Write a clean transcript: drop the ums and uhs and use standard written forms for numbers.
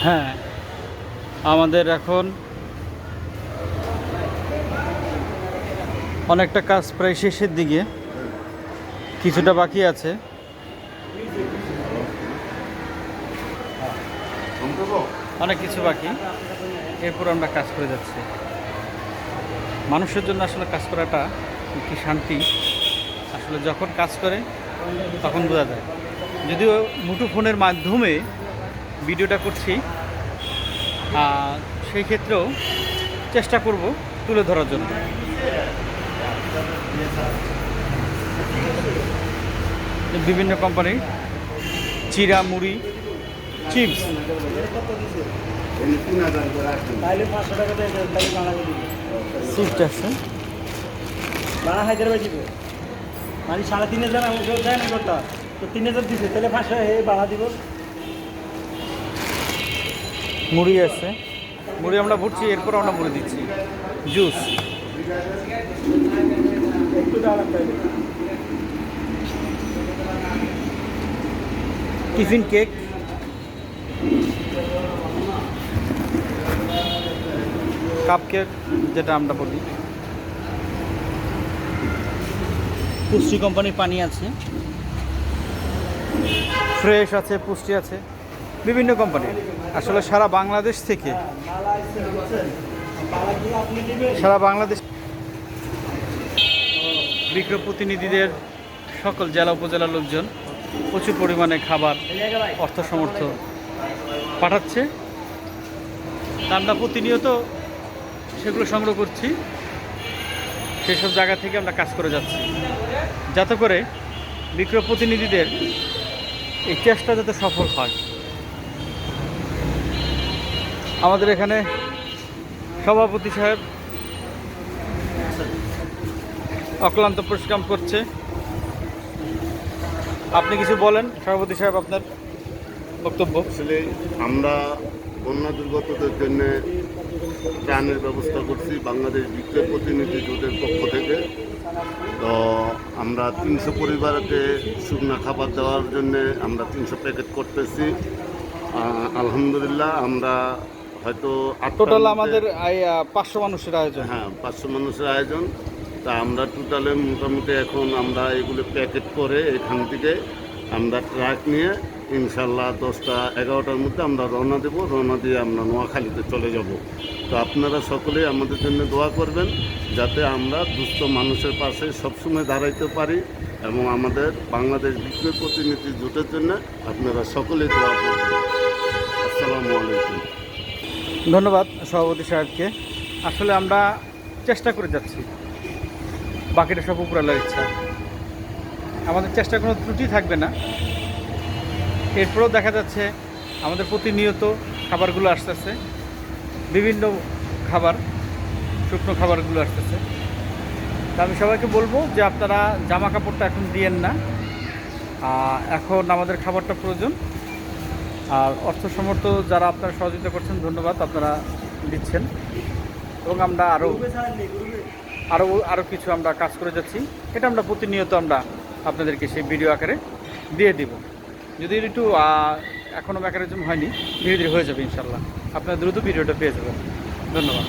হ্যাঁ, আমাদের এখন অনেকটা কাজ প্রায় শেষের দিকে, কিছুটা বাকি আছে। অনেক কিছু বাকি, এরপর আমরা কাজ করে যাচ্ছি। মানুষের জন্য আসলে কাজ করাটা কি শান্তি, আসলে যখন কাজ করে তখন বোঝা যায়। যদিও মুঠোফোনের মাধ্যমে ভিডিওটা করছি, সেই ক্ষেত্রেও চেষ্টা করব তুলে ধরার জন্য। বিভিন্ন কোম্পানির চিরা, মুড়ি, চিপস। চিপস আছে ভাড়া হায়দ্রাবাদ দিব মানে 3,500 আমি দেয় না করতা তো 3,000 দিছে তাহলে 500 ভাড়া দিব। মুড়ি আছে, মুড়ি আমরা ভুটছি, এরপর আমরা মুড়ি দিচ্ছি। জুস, একটু দেওয়া লাগবে। টিফিন কেক, কাপ কেক যেটা আমরা বলি, পুষ্টি কোম্পানির পানি আছে, ফ্রেশ আছে, পুষ্টি আছে, বিভিন্ন কোম্পানির। আসলে সারা বাংলাদেশ থেকে, সারা বাংলাদেশ বিক্রয় প্রতিনিধিদের সকল জেলা উপজেলার লোকজন প্রচুর পরিমাণে খাবার, অর্থ সমর্থ পাঠাচ্ছে। তা আমরা প্রতিনিয়ত সেগুলো সংগ্রহ করছি, সেসব জায়গা থেকে আমরা কাজ করে যাচ্ছি, যাতে করে বিক্রয় প্রতিনিধিদের এই চেষ্টা যাতে সফল হয়। আমাদের এখানে সভাপতি সাহেব অক্লান্ত পরিশ্রম করছে। আপনি কিছু বলেন সভাপতি সাহেব, আপনার বক্তব্য। আসলে আমরা বন্যা দুর্গতদের জন্য ত্রাণের ব্যবস্থা করছি বাংলাদেশ বিক্রয় প্রতিনিধি জোটের পক্ষ থেকে। তো আমরা 300 পরিবারকে শুকনো খাবার দেওয়ার জন্য আমরা 300 প্যাকেট করতেছি। আলহামদুলিল্লাহ আমরা হয়তো টোটাল আমাদের 500 মানুষের আয়োজন। হ্যাঁ, 500 মানুষের আয়োজন। তা আমরা টোটালে মোটামুটি এখন আমরা এগুলো প্যাকেট করে এখান থেকে আমরা ট্রাক নিয়ে ইনশাল্লাহ 10টা-11টার মধ্যে আমরা রওনা দেব। রওনা দিয়ে আমরা নোয়াখালীতে চলে যাব। তো আপনারা সকলেই আমাদের জন্য দোয়া করবেন, যাতে আমরা দুস্থ মানুষের পাশে সবসময় দাঁড়াইতে পারি, এবং আমাদের বাংলাদেশ বিক্রয় প্রতিনিধি জোটের জন্য আপনারা সকলেই দোয়া করবেন। আসসালামু আলাইকুম। ধন্যবাদ সভাপতি সাহেবকে। আসলে আমরা চেষ্টা করে যাচ্ছি, বাকিটা সব উপরালার ইচ্ছা। আমাদের চেষ্টার কোনো ত্রুটি থাকবে না। এরপরেও দেখা যাচ্ছে আমাদের প্রতিনিয়ত খাবারগুলো আসতেছে, বিভিন্ন খাবার, শুকনো খাবারগুলো আসতেছে। তা আমি সবাইকে বলবো যে আপনারা জামা কাপড়টা এখন দিয়েন না, এখন আমাদের খাবারটা প্রয়োজন। আর অর্থ সমর্থ যারা আপনারা সহযোগিতা করছেন, ধন্যবাদ, আপনারা দিচ্ছেন। এবং আমরা আরও কিছু আমরা কাজ করে যাচ্ছি। এটা আমরা প্রতিনিয়ত আমরা আপনাদেরকে সেই ভিডিও আকারে দিয়ে দিব। যদি একটু এখনও মেকানিজম হয়নি, ধীরে ধীরে হয়ে যাবে ইনশাল্লাহ। আপনারা দ্রুত ভিডিওটা পেয়ে যাবেন। ধন্যবাদ।